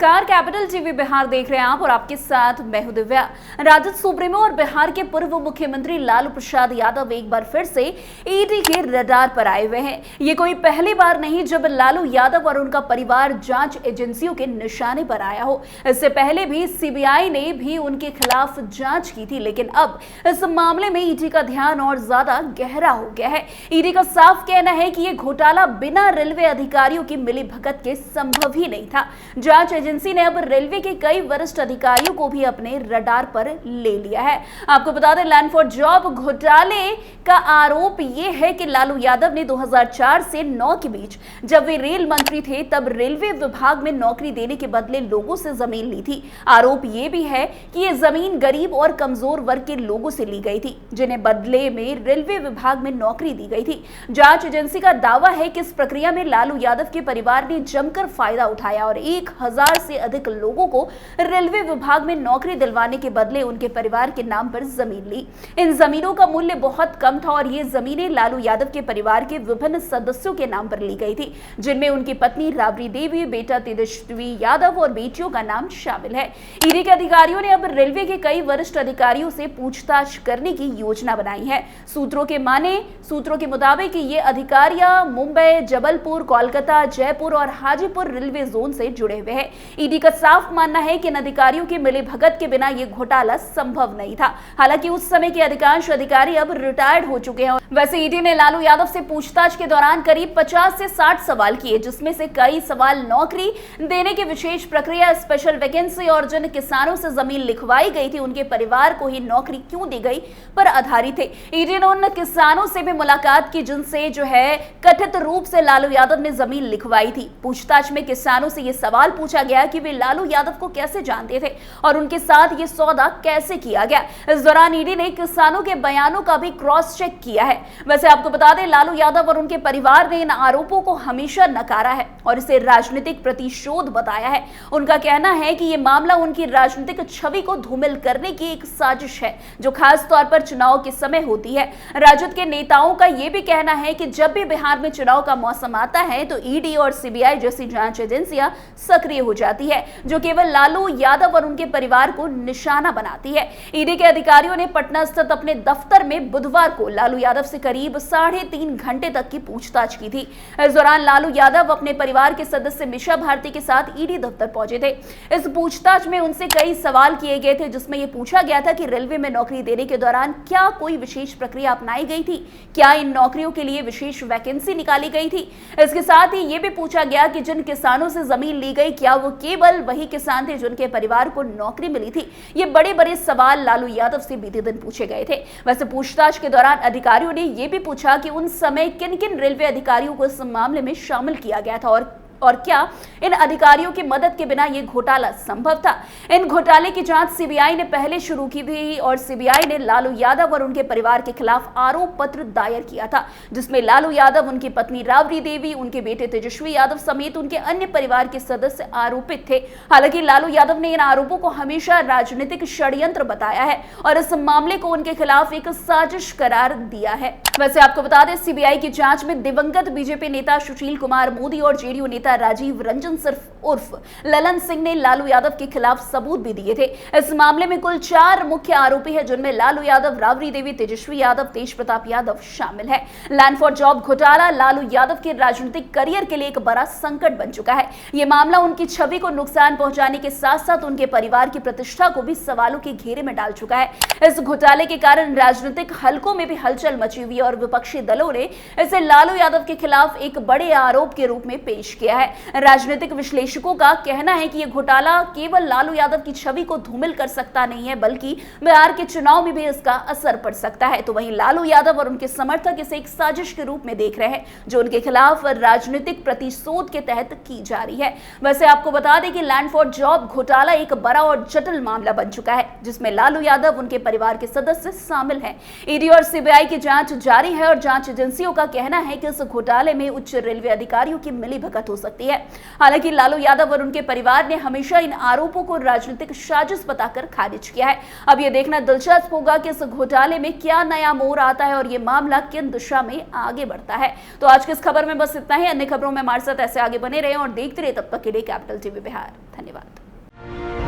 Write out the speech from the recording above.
नमस्कार, capital TV Bihar देख रहे हैं आप और आपके साथ मैं हूं दिव्या। राजद सुप्रीमो और बिहार के पूर्व मुख्यमंत्री लालू प्रसाद यादव एक बार फिर से ईडी के रडार पर आए हुए हैं। ये कोई पहली बार नहीं जब लालू यादव और उनका परिवार जांच एजेंसियों के निशाने पर आया हो। इससे पहले भी सीबीआई ने भी उनके खिलाफ जांच की थी, लेकिन अब इस मामले में ईडी का ध्यान और ज्यादा गहरा हो गया है। ईडी का साफ कहना है कि ये घोटाला बिना रेलवे अधिकारियों की मिलीभगत के संभव ही नहीं था। जांच एजेंसी ने अब रेलवे के कई वरिष्ठ अधिकारियों को भी अपने रडार पर ले लिया है। आपको बता दें, लैंड फॉर जॉब घोटाले का आरोप यह है कि लालू यादव ने 2004 से 9 के बीच, जब वे रेल मंत्री थे, तब रेलवे विभाग में नौकरी देने के बदले लोगों से जमीन ली थी। आरोप यह भी है कि यह जमीन गरीब और कमजोर वर्ग के लोगों से ली गई थी, जिन्हें बदले में रेलवे विभाग में नौकरी दी गई थी। जांच एजेंसी का दावा है कि इस प्रक्रिया में लालू यादव के परिवार ने जमकर फायदा उठाया और 1000 से अधिक लोगों को रेलवे विभाग में नौकरी दिलवाने के बदले उनके परिवार के नाम पर जमीन ली। इन जमीनों का मूल्य बहुत कम था और ये जमीनें लालू यादव के परिवार के विभिन्न सदस्यों के नाम पर ली गई थी, जिनमें उनकी पत्नी राबड़ी देवी, बेटा तेजस्वी यादव और बेटियों का नाम शामिल है। ईडी के अधिकारियों ने अब रेलवे के कई वरिष्ठ अधिकारियों से पूछताछ करने की योजना बनाई है। सूत्रों के मुताबिक ये अधिकारियां मुंबई, जबलपुर, कोलकाता, जयपुर और हाजीपुर रेलवे जोन से जुड़े हुए हैं। ईडी का साफ मानना है कि इन अधिकारियों के मिलीभगत के बिना यह घोटाला संभव नहीं था। हालांकि उस समय के अधिकांश अधिकारी अब रिटायर्ड हो चुके हैं। वैसे ईडी ने लालू यादव से पूछताछ के दौरान करीब 50 से 60 सवाल किए, जिसमें से कई सवाल नौकरी देने की विशेष प्रक्रिया, स्पेशल वैकेंसी और जिन किसानों से जमीन लिखवाई गई थी उनके परिवार को ही नौकरी क्यों दी गई पर आधारित थे। ईडी ने उन किसानों से भी मुलाकात की जिनसे कथित रूप से लालू यादव ने जमीन लिखवाई थी। पूछताछ में किसानों से यह सवाल पूछा गया कि वे लालू यादव को कैसे जानते थे और उनके साथ ये सौदा कैसे किया गया। इस दौरान ईडी ने किसानों के बयानों का भी क्रॉस चेक किया है। वैसे आपको बता दें, लालू यादव और उनके परिवार ने इन आरोपों को हमेशा नकारा है और इसे राजनीतिक प्रतिशोध बताया है। उनका कहना है कि यह मामला उनकी राजनीतिक छवि को धूमिल करने की एक साजिश है, जो खास तौर पर चुनाव के समय होती है। राजद के नेताओं का यह भी कहना है कि जब भी बिहार में चुनाव का मौसम आता है तो ईडी और सीबीआई जैसी जांच एजेंसियां सक्रिय हो जाती है, जो केवल लालू यादव और उनके परिवार को निशाना बनाती है। ईडी के अधिकारियों ने पटना स्थित अपने दफ्तर में बुधवार को लालू यादव से करीब 3.5 घंटे तक की पूछताछ की थी। इस दौरान लालू यादव अपने परिवार के सदस्य मिशा भारती के साथ ईडी दफ्तर पहुंचे थे। इस पूछताछ में उनसे कई सवाल किए गए थे, जिसमें यह पूछा गया था कि रेलवे में नौकरी देने के दौरान क्या कोई विशेष प्रक्रिया अपनाई गई थी, क्या इन नौकरियों के लिए विशेष वैकेंसी निकाली गई थी। इसके साथ ही यह भी पूछा गया कि जिन किसानों से जमीन ली गई, क्या वो केवल वही किसान थे जिनके परिवार को नौकरी मिली थी। ये बड़े बड़े सवाल लालू यादव से बीते दिन पूछे गए थे। वैसे पूछताछ के दौरान अधिकारियों ने यह भी पूछा कि उन समय किन किन रेलवे अधिकारियों को इस मामले में शामिल किया गया था और क्या इन अधिकारियों की मदद के बिना यह घोटाला संभव था। इन घोटाले की जांच सीबीआई ने पहले शुरू की थी और सीबीआई ने लालू यादव और उनके परिवार के खिलाफ आरोप पत्र दायर किया था, जिसमें लालू यादव, उनकी पत्नी राबड़ी देवी, उनके बेटे तेजस्वी यादव समेत उनके अन्य परिवार के सदस्य आरोपित थे। हालांकि लालू यादव ने इन आरोपों को हमेशा राजनीतिक षड्यंत्र बताया है और इस मामले को उनके खिलाफ एक साजिश करार दिया है। वैसे आपको बता दें, सीबीआई की जांच में दिवंगत बीजेपी नेता सुशील कुमार मोदी और जेडीयू नेता राजीव रंजन उर्फ ललन सिंह ने लालू यादव के खिलाफ सबूत भी दिए थे। इस मामले में कुल 4 मुख्य आरोपी हैं, जिनमें लालू यादव, राबड़ी देवी, तेजस्वी यादव, तेज प्रताप यादव शामिल है। लैंड फॉर जॉब घोटाला लालू यादव के राजनीतिक करियर के लिए एक बड़ा संकट बन चुका है। यह मामला उनकी छवि को नुकसान पहुंचाने के साथ साथ उनके परिवार की प्रतिष्ठा को भी सवालों के घेरे में डाल चुका है। इस घोटाले के कारण राजनीतिक हलकों में भी हलचल मची हुई और विपक्षी दलों ने इसे लालू यादव के खिलाफ एक बड़े आरोप के रूप में पेश किया है। राजनीतिक विश्लेषकों का कहना है कि यह घोटाला केवल लालू यादव की छवि को धूमिल कर सकता नहीं है, बल्कि बिहार के चुनाव में भी इसका असर पड़ सकता है। तो वहीं लालू यादव और उनके समर्थक इसे एक साजिश के रूप में देख रहे हैं, जो उनके खिलाफ राजनीतिक प्रतिशोध के तहत की जा रही है। वैसे आपको बता दें कि लैंड फॉर जॉब घोटाला एक बड़ा और जटिल मामला बन चुका है, जिसमें लालू यादव, उनके परिवार के सदस्य शामिल हैं। ईडी और सीबीआई की जांच जारी है और जांच एजेंसियों का कहना है कि इस घोटाले में उच्च रेलवे अधिकारियों की मिलीभगत हो सकती है। हालांकि लालू यादव और उनके परिवार ने हमेशा इन आरोपों को राजनीतिक साजिश बताकर खारिज किया है। अब यह देखना दिलचस्प होगा कि इस घोटाले में क्या नया मोड़ आता है और यह मामला किन दिशा में आगे बढ़ता है। तो आज की इस खबर में बस इतना ही। अन्य खबरों में हमारे साथ ऐसे आगे बने रहें और देखते रहे। तब तक के लिए कैपिटल टीवी बिहार। धन्यवाद।